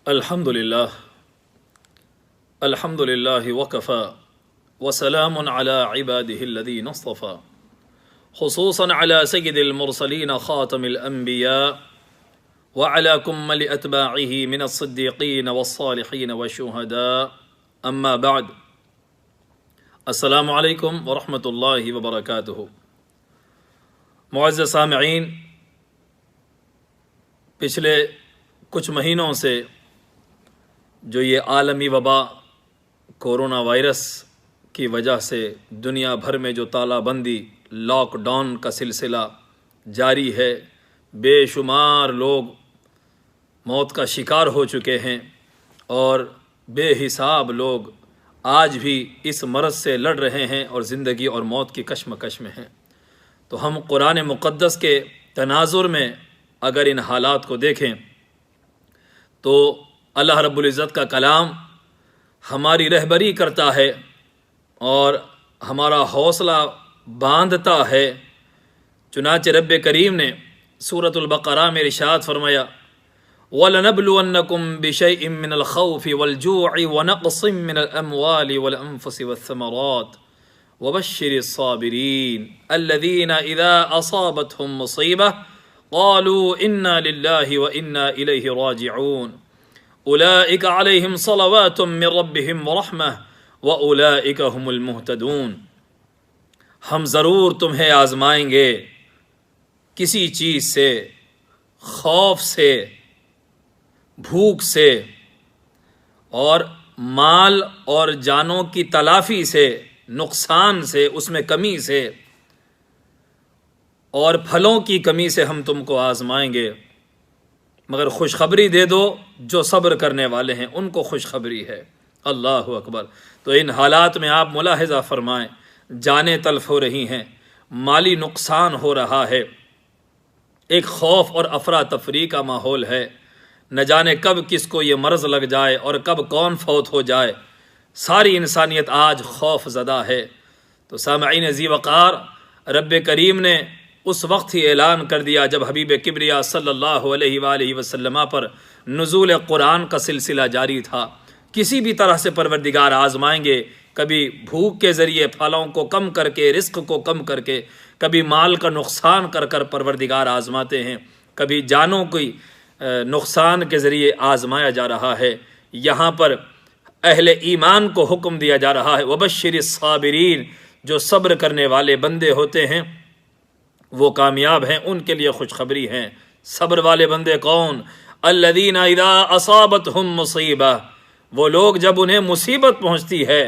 الحمد لله الحمد لله وكفى وسلام على عباده الذين اصطفى خصوصا على سيد المرسلين خاتم الأنبياء وعلى كمل أتباعه من الصديقين والصالحين والشهداء أما بعد السلام علیکم ورحمۃ اللہ وبرکاتہ۔ معزز سامعین، پچھلے کچھ مہینوں سے جو یہ عالمی وبا کورونا وائرس کی وجہ سے دنیا بھر میں جو تالا بندی لاک ڈاؤن کا سلسلہ جاری ہے، بے شمار لوگ موت کا شکار ہو چکے ہیں اور بے حساب لوگ آج بھی اس مرض سے لڑ رہے ہیں اور زندگی اور موت کی کشمکش میں ہیں۔ تو ہم قرآن مقدس کے تناظر میں اگر ان حالات کو دیکھیں تو اللہ رب العزت کا کلام ہماری رہبری کرتا ہے اور ہمارا حوصلہ باندھتا ہے۔ چنانچہ رب کریم نے سورۃ البقرہ میں ارشاد فرمایا، وَلَنَبْلُوَنَّكُمْ بِشَيْءٍ مِّنَ الْخَوْفِ وَالْجُوعِ وَنَقْصٍ مِّنَ الْأَمْوَالِ وَالْأَنفُسِ وَالثَّمَرَاتِ وَبَشِّرِ الصَّابِرِينَ الَّذِينَ إِذَا أَصَابَتْهُمْ مُصِيبَةٌ قَالُوا إِنَّا لِلَّهِ وَإِنَّا إِلَيْهِ رَاجِعُونَ أُولَئِكَ عَلَيْهِمْ صَلَوَاتٌ مِّن رَّبِّهِمْ وَرَحْمَةٌ وَأُولَئِكَ هُمُ الْمُهْتَدُونَ۔ ہم ضرور تمہیں آزمائیں گے کسی چیز سے، خوف سے، بھوک سے اور مال اور جانوں کی تلافی سے، نقصان سے، اس میں کمی سے اور پھلوں کی کمی سے ہم تم کو آزمائیں گے، مگر خوشخبری دے دو جو صبر کرنے والے ہیں ان کو خوشخبری ہے۔ اللہ اکبر۔ تو ان حالات میں آپ ملاحظہ فرمائیں، جانیں تلف ہو رہی ہیں، مالی نقصان ہو رہا ہے، ایک خوف اور افراتفری کا ماحول ہے، نہ جانے کب کس کو یہ مرض لگ جائے اور کب کون فوت ہو جائے۔ ساری انسانیت آج خوف زدہ ہے۔ تو سامعین ذی وقار، رب کریم نے اس وقت ہی اعلان کر دیا جب حبیب کبریا صلی اللہ علیہ وآلہ وسلم پر نزول قرآن کا سلسلہ جاری تھا، کسی بھی طرح سے پروردگار آزمائیں گے، کبھی بھوک کے ذریعے پھلوں کو کم کر کے، رزق کو کم کر کے، کبھی مال کا نقصان کر کر پروردگار آزماتے ہیں، کبھی جانوں کی نقصان کے ذریعے آزمایا جا رہا ہے۔ یہاں پر اہل ایمان کو حکم دیا جا رہا ہے، وبشر الصابرین، جو صبر کرنے والے بندے ہوتے ہیں وہ کامیاب ہیں، ان کے لیے خوشخبری ہے۔ صبر والے بندے کون؟ الذین اذا اصابتہم مصیبہ، وہ لوگ جب انہیں مصیبت پہنچتی ہے،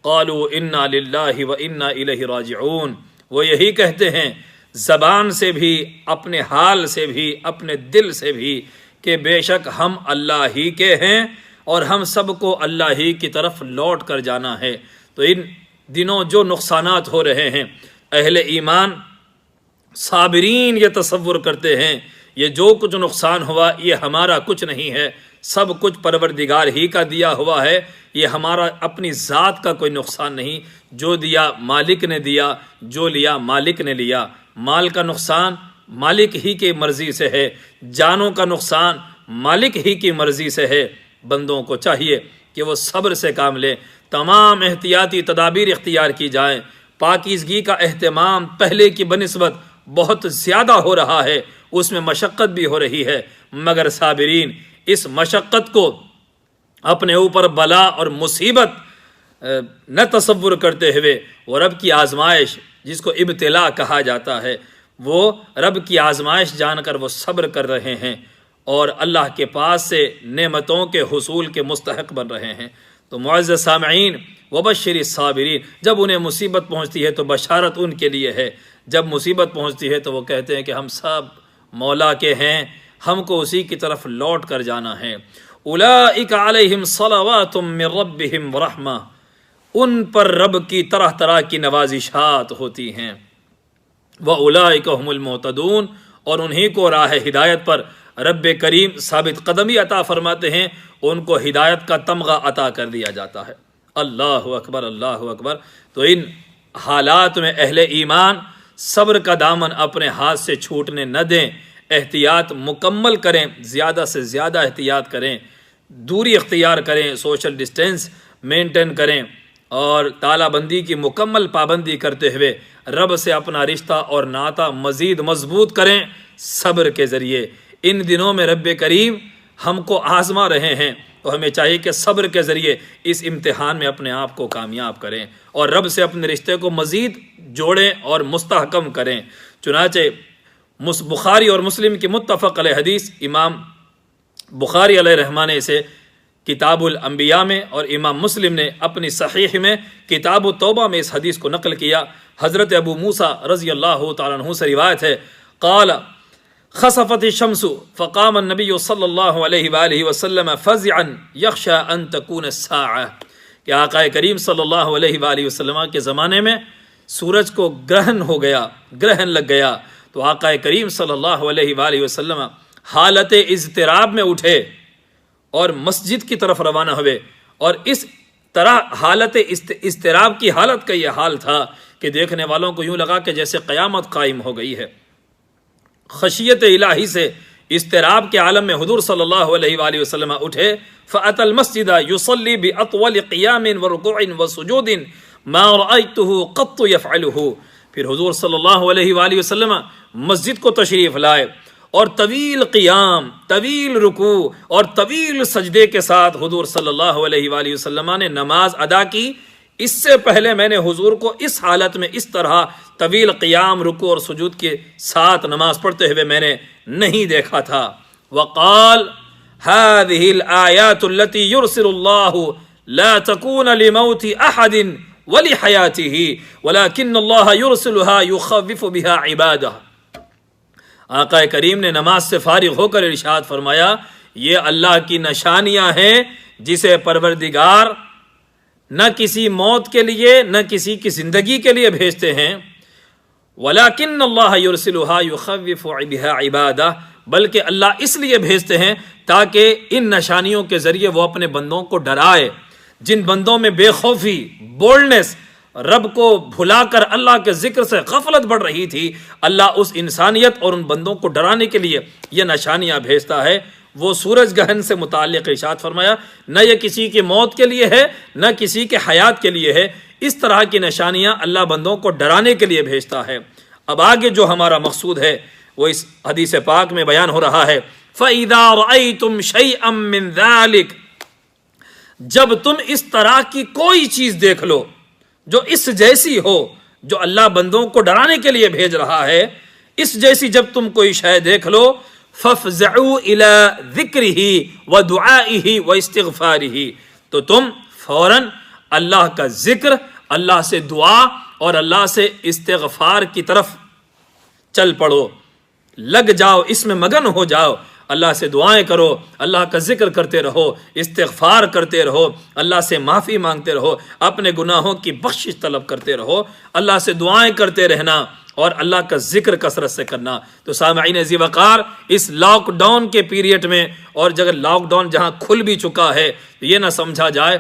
قالوا انا للہ وانا الیہ راجعون، وہ یہی کہتے ہیں زبان سے بھی، اپنے حال سے بھی، اپنے دل سے بھی، کہ بے شک ہم اللہ ہی کے ہیں اور ہم سب کو اللہ ہی کی طرف لوٹ کر جانا ہے۔ تو ان دنوں جو نقصانات ہو رہے ہیں، اہل ایمان صابرین یہ تصور کرتے ہیں یہ جو کچھ نقصان ہوا یہ ہمارا کچھ نہیں ہے، سب کچھ پروردگار ہی کا دیا ہوا ہے، یہ ہمارا اپنی ذات کا کوئی نقصان نہیں، جو دیا مالک نے دیا، جو لیا مالک نے لیا۔ مال کا نقصان مالک ہی کی مرضی سے ہے، جانوں کا نقصان مالک ہی کی مرضی سے ہے۔ بندوں کو چاہیے کہ وہ صبر سے کام لیں، تمام احتیاطی تدابیر اختیار کی جائیں۔ پاکیزگی کا اہتمام پہلے کی بنسبت بہت زیادہ ہو رہا ہے، اس میں مشقت بھی ہو رہی ہے، مگر صابرین اس مشقت کو اپنے اوپر بلا اور مصیبت نہ تصور کرتے ہوئے، وہ رب کی آزمائش جس کو ابتلا کہا جاتا ہے، وہ رب کی آزمائش جان کر وہ صبر کر رہے ہیں اور اللہ کے پاس سے نعمتوں کے حصول کے مستحق بن رہے ہیں۔ تو معزز سامعین، وبشر الصابرین، جب انہیں مصیبت پہنچتی ہے تو بشارت ان کے لیے ہے، جب مصیبت پہنچتی ہے تو وہ کہتے ہیں کہ ہم سب مولا کے ہیں، ہم کو اسی کی طرف لوٹ کر جانا ہے۔ اولئک علیہم صلوات من ربہم ورحمہ، ان پر رب کی طرح طرح کی نوازشات ہوتی ہیں۔ وَأُولَئِكَ هُمُ الْمُهْتَدُونَ، اور انہی کو راہ ہدایت پر رب کریم ثابت قدمی عطا فرماتے ہیں، ان کو ہدایت کا تمغہ عطا کر دیا جاتا ہے۔ اللہ اکبر، اللہ اکبر۔ تو ان حالات میں اہل ایمان صبر کا دامن اپنے ہاتھ سے چھوٹنے نہ دیں، احتیاط مکمل کریں، زیادہ سے زیادہ احتیاط کریں دوری اختیار کریں، سوشل ڈسٹینس مینٹین کریں، اور تالا بندی کی مکمل پابندی کرتے ہوئے رب سے اپنا رشتہ اور ناطہ مزید مضبوط کریں صبر کے ذریعے۔ ان دنوں میں رب کریم ہم کو آزما رہے ہیں، تو ہمیں چاہیے کہ صبر کے ذریعے اس امتحان میں اپنے آپ کو کامیاب کریں اور رب سے اپنے رشتے کو مزید جوڑیں اور مستحکم کریں۔ چنانچہ بخاری اور مسلم کی متفق علیہ حدیث، امام بخاری علیہ رحمٰن نے اسے کتاب الانبیاء میں اور امام مسلم نے اپنی صحیح میں کتاب التوبہ میں اس حدیث کو نقل کیا۔ حضرت ابو موسیٰ رضی اللہ تعالیٰ عنہ سے روایت ہے، قال خسفت الشمس فقام النبی صلی اللہ علیہ وآلہ وسلم فزعا یخشى ان تکون الساعہ، کہ آقا کریم صلی اللہ علیہ وآلہ وسلم کے زمانے میں سورج کو گرہن ہو گیا، گرہن لگ گیا، تو آقا کریم صلی اللہ علیہ وآلہ وسلم حالت اضطراب میں اٹھے اور مسجد کی طرف روانہ ہوئے، اور اس طرح حالت اضطراب کی حالت کا یہ حال تھا کہ دیکھنے والوں کو یوں لگا کہ جیسے قیامت قائم ہو گئی ہے۔ خشیت الہی سے اضطراب کے عالم میں حضور صلی اللہ علیہ وآلہ وسلم اٹھے، فأتى المسجد يصلي بأطول قيام وركوع وسجود ما رأيته قط يفعله، پھر حضور صلی اللہ علیہ وآلہ وسلم مسجد کو تشریف لائے اور طویل قیام، طویل رکوع اور طویل سجدے کے ساتھ حضور صلی اللہ علیہ وآلہ وسلم نے نماز ادا کی۔ اس سے پہلے میں نے حضور کو اس حالت میں اس طرح طویل قیام، رکوع اور سجود کے ساتھ نماز پڑھتے ہوئے میں نے نہیں دیکھا تھا۔ وقال هذه الآيات التي يرسل الله لا تكون لموت أحد ولحياته ولكن الله يرسلها يخوف بها عباده۔ آقا کریم نے نماز سے فارغ ہو کر ارشاد فرمایا، یہ اللہ کی نشانیاں ہیں جسے پروردگار نہ کسی موت کے لیے نہ کسی کی زندگی کے لیے بھیجتے ہیں، وَلَكِنَّ اللَّهَ يُرْسِلُهَا يُخَوِّفُ بِهَا عِبَادَهُ، بلکہ اللہ اس لیے بھیجتے ہیں تاکہ ان نشانیوں کے ذریعے وہ اپنے بندوں کو ڈرائے۔ جن بندوں میں بے خوفی، بولڈنس، رب کو بھلا کر اللہ کے ذکر سے غفلت بڑھ رہی تھی، اللہ اس انسانیت اور ان بندوں کو ڈرانے کے لیے یہ نشانیاں بھیجتا ہے۔ وہ سورج گہن سے متعلق ارشاد فرمایا، نہ یہ کسی کی موت کے لیے ہے نہ کسی کے حیات کے لیے ہے، اس طرح کی نشانیاں اللہ بندوں کو ڈرانے کے لیے بھیجتا ہے۔ اب آگے جو ہمارا مقصود ہے وہ اس حدیث پاک میں بیان ہو رہا ہے، فَإِذَا رَأَيْتُمْ شَيْئًا مِّن ذَلِكَ، جب تم اس طرح کی کوئی چیز دیکھ لو جو اس جیسی ہو، جو اللہ بندوں کو ڈرانے کے لیے بھیج رہا ہے، اس جیسی جب تم کوئی شے دیکھ لو، فَافْزَعُوا إِلَىٰ ذِكْرِهِ وَدُعَائِهِ وَاسْتِغْفَارِهِ، تو تم فوراً اللہ کا ذکر، اللہ سے دعا اور اللہ سے استغفار کی طرف چل پڑو، لگ جاؤ، اس میں مگن ہو جاؤ، اللہ سے دعائیں کرو، اللہ کا ذکر کرتے رہو، استغفار کرتے رہو، اللہ سے معافی مانگتے رہو، اپنے گناہوں کی بخشش طلب کرتے رہو، اللہ سے دعائیں کرتے رہنا اور اللہ کا ذکر کثرت سے کرنا۔ تو سامعین ذی وقار، اس لاک ڈاؤن کے پیریڈ میں، اور اگر لاک ڈاؤن جہاں کھل بھی چکا ہے، یہ نہ سمجھا جائے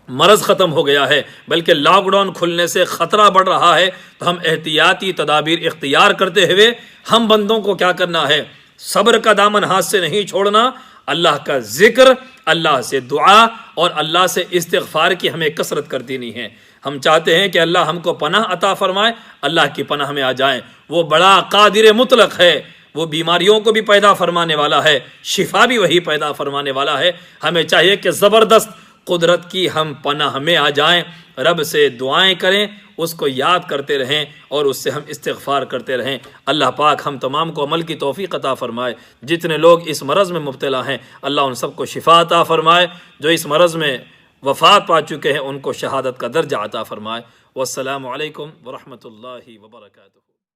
مرض ختم ہو گیا ہے، بلکہ لاک ڈاؤن کھلنے سے خطرہ بڑھ رہا ہے، تو ہم احتیاطی تدابیر اختیار کرتے ہوئے ہم بندوں کو کیا کرنا ہے؟ صبر کا دامن ہاتھ سے نہیں چھوڑنا، اللہ کا ذکر، اللہ سے دعا اور اللہ سے استغفار کی ہمیں کثرت کر دینی ہے۔ ہم چاہتے ہیں کہ اللہ ہم کو پناہ عطا فرمائے، اللہ کی پناہ میں آ جائیں۔ وہ بڑا قادر مطلق ہے، وہ بیماریوں کو بھی پیدا فرمانے والا ہے، شفا بھی وہی پیدا فرمانے والا ہے۔ ہمیں چاہیے کہ زبردست قدرت کی ہم پناہ میں آ جائیں، رب سے دعائیں کریں، اس کو یاد کرتے رہیں اور اس سے ہم استغفار کرتے رہیں۔ اللہ پاک ہم تمام کو عمل کی توفیق عطا فرمائے۔ جتنے لوگ اس مرض میں مبتلا ہیں، اللہ ان سب کو شفا عطا فرمائے۔ جو اس مرض میں وفات پا چکے ہیں، ان کو شہادت کا درجہ عطا فرمائے۔ والسلام علیکم ورحمۃ اللہ وبرکاتہ۔